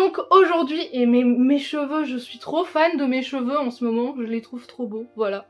Donc aujourd'hui, et mes cheveux, je suis trop fan de mes cheveux en ce moment, je les trouve trop beaux, voilà.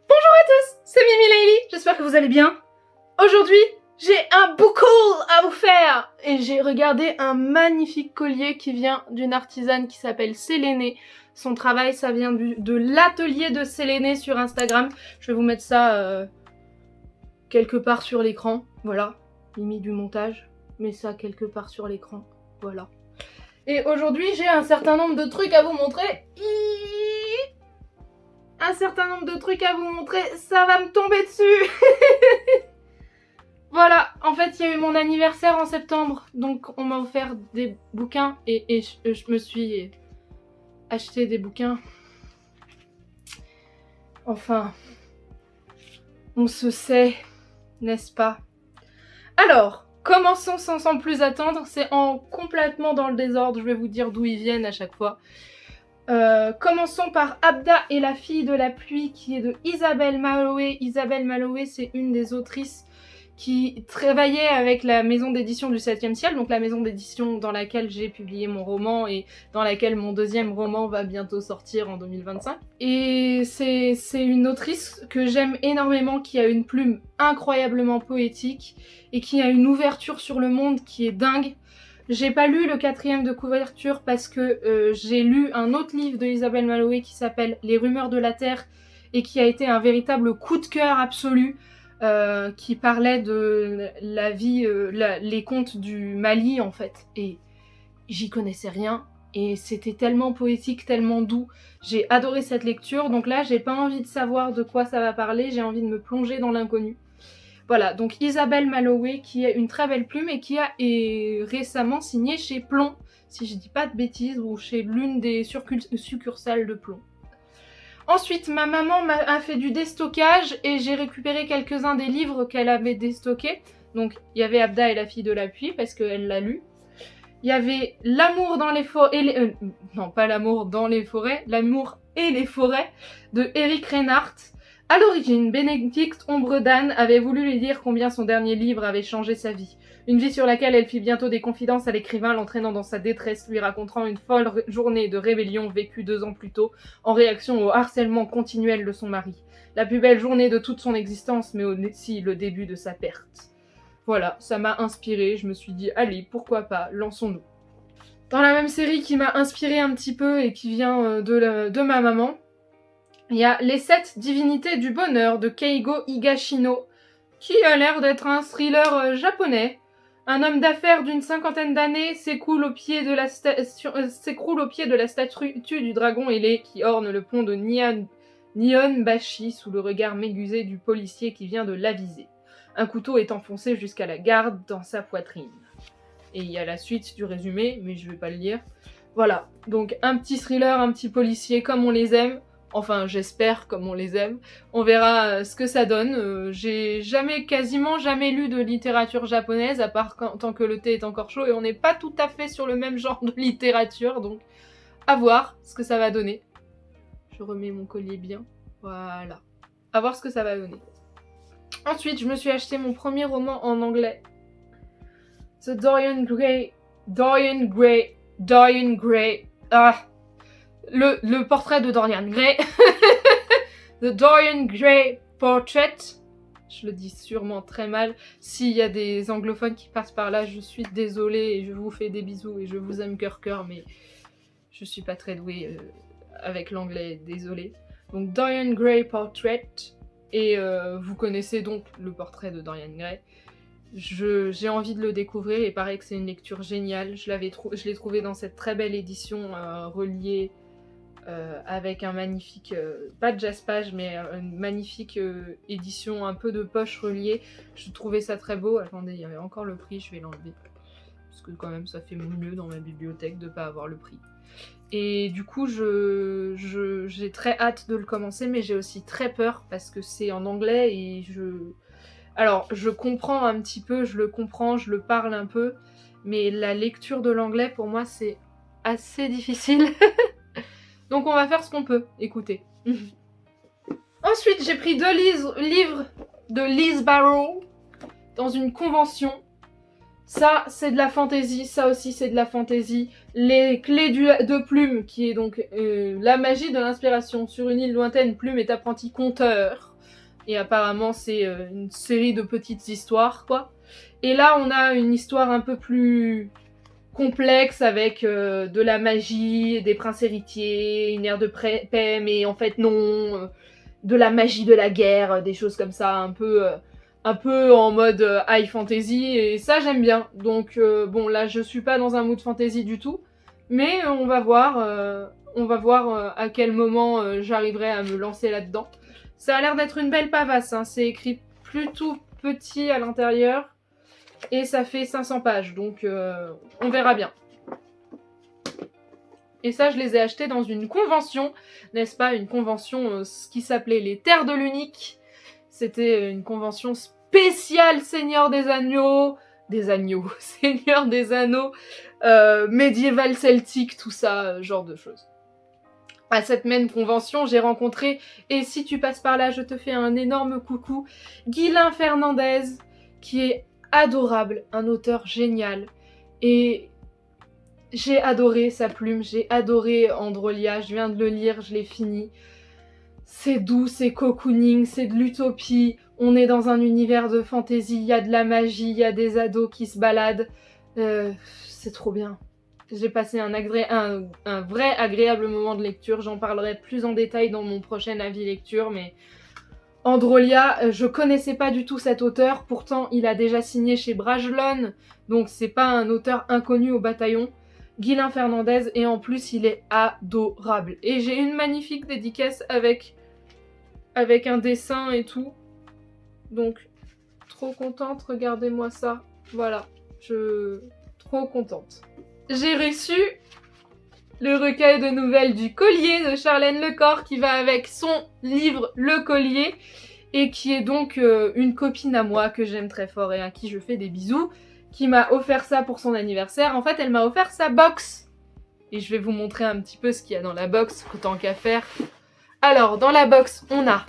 Bonjour à tous, c'est Mimi Layli, j'espère que vous allez bien. Aujourd'hui, j'ai un book haul à vous faire et j'ai regardé un magnifique collier qui vient d'une artisane qui s'appelle Séléné. Son travail, ça vient de l'atelier de Séléné sur Instagram. Je vais vous mettre ça quelque part sur l'écran, voilà. Mimi du montage, mets ça quelque part sur l'écran, voilà. Et aujourd'hui, j'ai un certain nombre de trucs à vous montrer. Ça va me tomber dessus. Voilà, en fait, il y a eu mon anniversaire en septembre, donc on m'a offert des bouquins et je me suis acheté des bouquins. Enfin, on se sait, n'est-ce pas? Alors, commençons sans plus attendre, c'est complètement dans le désordre, je vais vous dire d'où ils viennent à chaque fois. Commençons par Abda et la fille de la pluie qui est de Isabelle Maloé. Isabelle Maloé, c'est une des autrices qui travaillait avec la maison d'édition du 7e ciel, donc la maison d'édition dans laquelle j'ai publié mon roman et dans laquelle mon deuxième roman va bientôt sortir en 2025. Et c'est une autrice que j'aime énormément, qui a une plume incroyablement poétique et qui a une ouverture sur le monde qui est dingue. J'ai pas lu le 4e de couverture parce que j'ai lu un autre livre de Isabelle Maloé qui s'appelle Les rumeurs de la terre et qui a été un véritable coup de cœur absolu. Qui parlait de la vie, les contes du Mali en fait, et j'y connaissais rien, et c'était tellement poétique, tellement doux, j'ai adoré cette lecture, donc là j'ai pas envie de savoir de quoi ça va parler, j'ai envie de me plonger dans l'inconnu. Voilà, donc Isabelle Maloé qui a une très belle plume et qui a récemment signé chez Plomb, si je dis pas de bêtises, ou chez l'une des succursales de Plomb. Ensuite, ma maman a fait du déstockage et j'ai récupéré quelques-uns des livres qu'elle avait déstockés. Donc, il y avait Abda et la fille de la pluie parce qu'elle l'a lu. Il y avait L'amour dans les forêts... non, pas L'amour dans les forêts. L'amour et les forêts de Eric Reinhardt. À l'origine, Bénédicte Ombre d'Âne avait voulu lui dire combien son dernier livre avait changé sa vie. Une vie sur laquelle elle fit bientôt des confidences à l'écrivain, l'entraînant dans sa détresse, lui racontant une folle journée de rébellion vécue 2 ans plus tôt, en réaction au harcèlement continuel de son mari. La plus belle journée de toute son existence, mais aussi le début de sa perte. Voilà, ça m'a inspirée, je me suis dit, allez, pourquoi pas, lançons-nous. Dans la même série qui m'a inspirée un petit peu et qui vient de ma maman, il y a Les 7 divinités du bonheur de Keigo Higashino, qui a l'air d'être un thriller japonais. Un homme d'affaires d'une 50aine d'années s'écroule au pied de la statue du dragon ailé qui orne le pont de Nihonbashi sous le regard mégusé du policier qui vient de l'aviser. Un couteau est enfoncé jusqu'à la garde dans sa poitrine. Et il y a la suite du résumé, mais je vais pas le lire. Voilà, donc un petit thriller, un petit policier comme on les aime. Enfin, j'espère comme on les aime. On verra ce que ça donne. J'ai quasiment jamais lu de littérature japonaise, à part tant que le thé est encore chaud, et on n'est pas tout à fait sur le même genre de littérature, donc à voir ce que ça va donner. Je remets mon collier bien. Voilà. À voir ce que ça va donner. Ensuite, je me suis acheté mon premier roman en anglais. The Dorian Gray. Ah! Le portrait de Dorian Gray. The Dorian Gray Portrait. Je le dis sûrement très mal. S'il y a des anglophones qui passent par là, je suis désolée et je vous fais des bisous et je vous aime cœur, mais je suis pas très douée avec l'anglais, désolée. Donc Dorian Gray Portrait. Et vous connaissez donc le portrait de Dorian Gray. J'ai envie de le découvrir et paraît que c'est une lecture géniale. Je l'ai trouvé dans cette très belle édition reliée avec un magnifique, pas de jaspage, mais une magnifique édition un peu de poche reliée. Je trouvais ça très beau. Attendez, il y avait encore le prix, je vais l'enlever. Parce que quand même ça fait mieux dans ma bibliothèque de pas avoir le prix. Et du coup, j'ai très hâte de le commencer, mais j'ai aussi très peur parce que c'est en anglais et alors, je comprends un petit peu, je le comprends, je le parle un peu, mais la lecture de l'anglais, pour moi, c'est assez difficile. Donc on va faire ce qu'on peut, écoutez. Ensuite, j'ai pris 2 livres de Liz Barrow dans une convention. Ça, c'est de la fantaisie, ça aussi, c'est de la fantaisie. Les clés de Plume, qui est donc la magie de l'inspiration. Sur une île lointaine, Plume est apprenti conteur. Et apparemment, c'est une série de petites histoires, quoi. Et là, on a une histoire un peu plus complexe avec de la magie, des princes héritiers, une ère de paix, mais en fait non, de la magie de la guerre, des choses comme ça, un peu en mode high fantasy, et ça j'aime bien. Donc bon, là je suis pas dans un mood fantasy du tout, mais on va voir à quel moment j'arriverai à me lancer là-dedans. Ça a l'air d'être une belle pavasse, hein. C'est écrit plutôt petit à l'intérieur, et ça fait 500 pages, donc on verra bien. Et ça, je les ai achetés dans une convention, n'est-ce pas? Une convention qui s'appelait les Terres de l'Unique. C'était une convention spéciale Seigneur des Agneaux, Seigneur des Anneaux, médiéval celtique, tout ça, genre de choses. À cette même convention, j'ai rencontré, et si tu passes par là, je te fais un énorme coucou, Guylain Fernandez, qui est adorable, un auteur génial. Et j'ai adoré sa plume, j'ai adoré Androlia, je viens de le lire, je l'ai fini. C'est doux, c'est cocooning, c'est de l'utopie, on est dans un univers de fantasy, il y a de la magie, il y a des ados qui se baladent. C'est trop bien. J'ai passé un vrai agréable moment de lecture, j'en parlerai plus en détail dans mon prochain avis lecture, mais Androlia, je connaissais pas du tout cet auteur, pourtant il a déjà signé chez Brajlon, donc c'est pas un auteur inconnu au bataillon. Guylain Fernandez, et en plus il est adorable. Et j'ai une magnifique dédicace avec un dessin et tout. Donc, trop contente, regardez-moi ça. Voilà, trop contente. J'ai reçu le recueil de nouvelles du Collier de Charlène Lecor qui va avec son livre Le Collier et qui est donc une copine à moi que j'aime très fort et à qui je fais des bisous, qui m'a offert ça pour son anniversaire. En fait, elle m'a offert sa box. Et je vais vous montrer un petit peu ce qu'il y a dans la box, autant qu'à faire. Alors, dans la box, on a...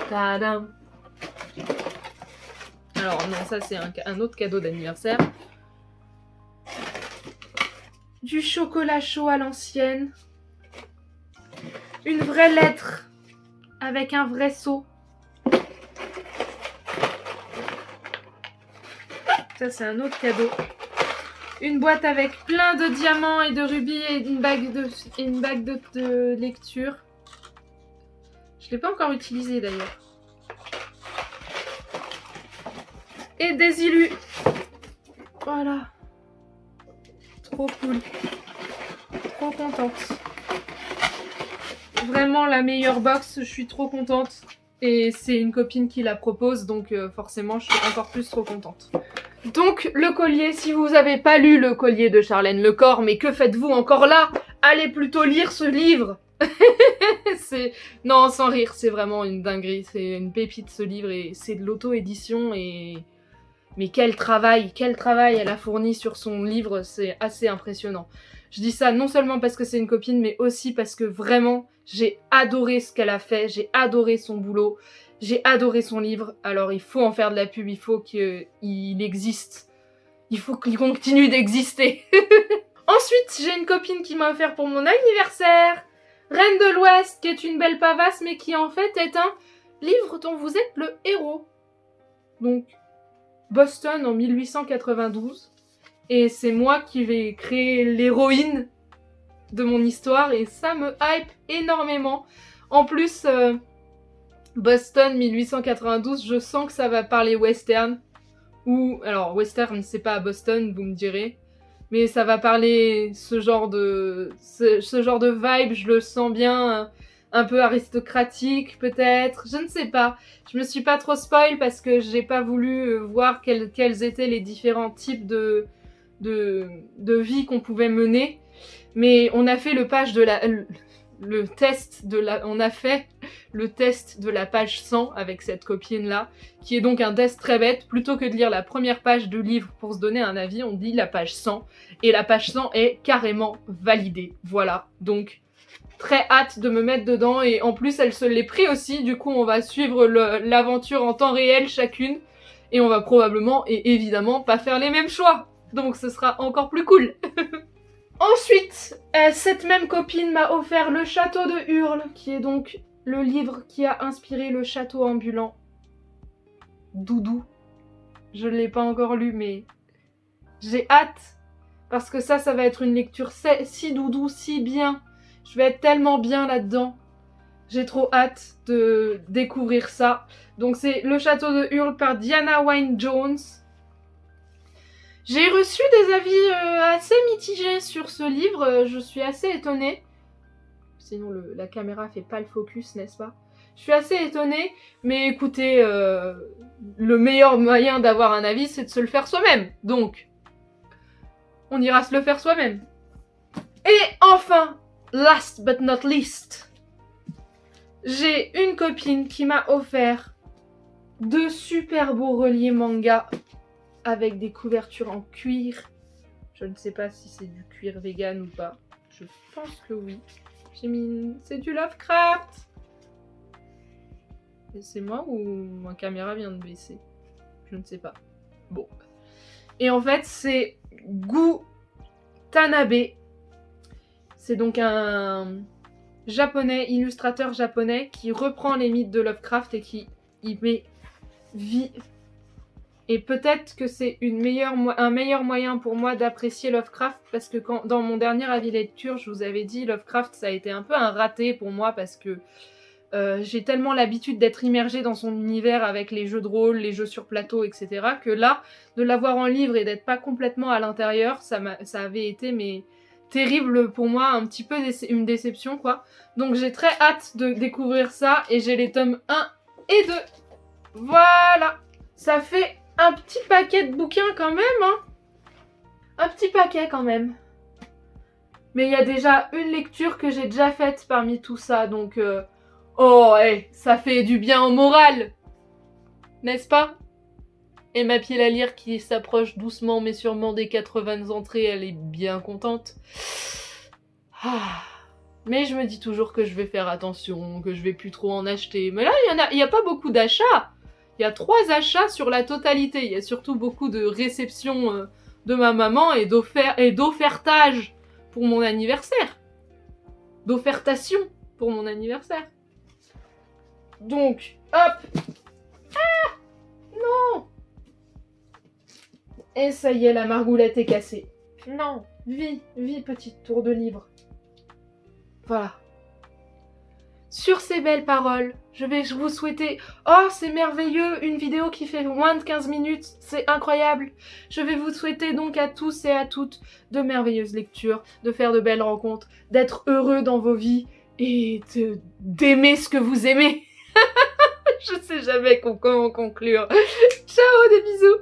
Tadam. Alors non, ça c'est un autre cadeau d'anniversaire. Du chocolat chaud à l'ancienne. Une vraie lettre avec un vrai seau. Ça c'est un autre cadeau. Une boîte avec plein de diamants et de rubis et une bague de lecture. Je l'ai pas encore utilisée d'ailleurs. Et des illus. Voilà. Trop cool. Trop contente. Vraiment la meilleure box, je suis trop contente. Et c'est une copine qui la propose, donc forcément je suis encore plus trop contente. Donc le collier, si vous n'avez pas lu Le Collier de Charlène Lecor, mais que faites-vous encore là? Allez plutôt lire ce livre. Non, sans rire, c'est vraiment une dinguerie, c'est une pépite ce livre et c'est de l'auto-édition et... Mais quel travail elle a fourni sur son livre, c'est assez impressionnant. Je dis ça non seulement parce que c'est une copine, mais aussi parce que vraiment, j'ai adoré ce qu'elle a fait, j'ai adoré son boulot, j'ai adoré son livre. Alors il faut en faire de la pub, il faut qu'il existe. Il faut qu'il continue d'exister. Ensuite, j'ai une copine qui m'a offert pour mon anniversaire Reine de l'Ouest, qui est une belle pavasse, mais qui en fait est un livre dont vous êtes le héros. Donc, Boston en 1892. Et c'est moi qui vais créer l'héroïne de mon histoire, et ça me hype énormément. En plus, Boston 1892, je sens que ça va parler western. Ou, alors, western, c'est pas à Boston, vous me direz. Mais ça va parler ce genre de vibe, je le sens bien, un peu aristocratique peut-être, je ne sais pas. Je me suis pas trop spoil parce que j'ai pas voulu voir quels étaient les différents types de vie qu'on pouvait mener. Mais on a fait on a fait le test de la page 100 avec cette copine-là, qui est donc un test très bête. Plutôt que de lire la première page du livre pour se donner un avis, on dit la page 100, et la page 100 est carrément validée. Voilà, donc très hâte de me mettre dedans et en plus elle se l'est pris aussi, du coup on va suivre l'aventure en temps réel chacune et on va probablement et évidemment pas faire les mêmes choix, donc ce sera encore plus cool. Ensuite, cette même copine m'a offert Le Château de Hurle, qui est donc le livre qui a inspiré Le Château ambulant. Doudou. Je ne l'ai pas encore lu, mais j'ai hâte, parce que ça va être une lecture si doudou, si bien. Je vais être tellement bien là-dedans. J'ai trop hâte de découvrir ça. Donc c'est Le Château de Hurle par Diana Wynne-Jones. J'ai reçu des avis assez mitigés sur ce livre, je suis assez étonnée. Sinon la caméra fait pas le focus, n'est-ce pas? Je suis assez étonnée, mais écoutez, le meilleur moyen d'avoir un avis, c'est de se le faire soi-même. Donc, on ira se le faire soi-même. Et enfin, last but not least, j'ai une copine qui m'a offert 2 super beaux reliés manga avec des couvertures en cuir. Je ne sais pas si c'est du cuir vegan ou pas. Je pense que oui. J'ai mis... C'est du Lovecraft. C'est moi ou ma caméra vient de baisser? Je ne sais pas. Bon. Et en fait, c'est Gu Tanabe. C'est donc un japonais, illustrateur japonais, qui reprend les mythes de Lovecraft et qui y met vie. Et peut-être que c'est un meilleur moyen pour moi d'apprécier Lovecraft, parce que dans mon dernier avis lecture, je vous avais dit, Lovecraft, ça a été un peu un raté pour moi, parce que j'ai tellement l'habitude d'être immergée dans son univers avec les jeux de rôle, les jeux sur plateau, etc., que là, de l'avoir en livre et d'être pas complètement à l'intérieur, ça avait été terrible pour moi, un petit peu une déception, quoi. Donc j'ai très hâte de découvrir ça, et j'ai les tomes 1 et 2. Voilà! Ça fait un petit paquet de bouquins quand même, hein. Un petit paquet quand même. Mais il y a déjà une lecture que j'ai déjà faite parmi tout ça, donc... Oh, hey, ça fait du bien au moral, n'est-ce pas? Et ma pile à lire qui s'approche doucement mais sûrement des 80 entrées, elle est bien contente. Ah. Mais je me dis toujours que je vais faire attention, que je vais plus trop en acheter. Mais là, il y a pas beaucoup d'achats. Il y a 3 achats sur la totalité. Il y a surtout beaucoup de réceptions de ma maman et d'offertage pour mon anniversaire. D'offertation pour mon anniversaire. Donc, hop. Ah non. Et ça y est, la margoulette est cassée. Non, vie, petite tour de livre. Voilà. Sur ces belles paroles, je vais vous souhaiter... Oh, c'est merveilleux, une vidéo qui fait moins de 15 minutes, c'est incroyable. Je vais vous souhaiter donc à tous et à toutes de merveilleuses lectures, de faire de belles rencontres, d'être heureux dans vos vies et d'aimer ce que vous aimez. Je sais jamais comment conclure. Ciao, des bisous.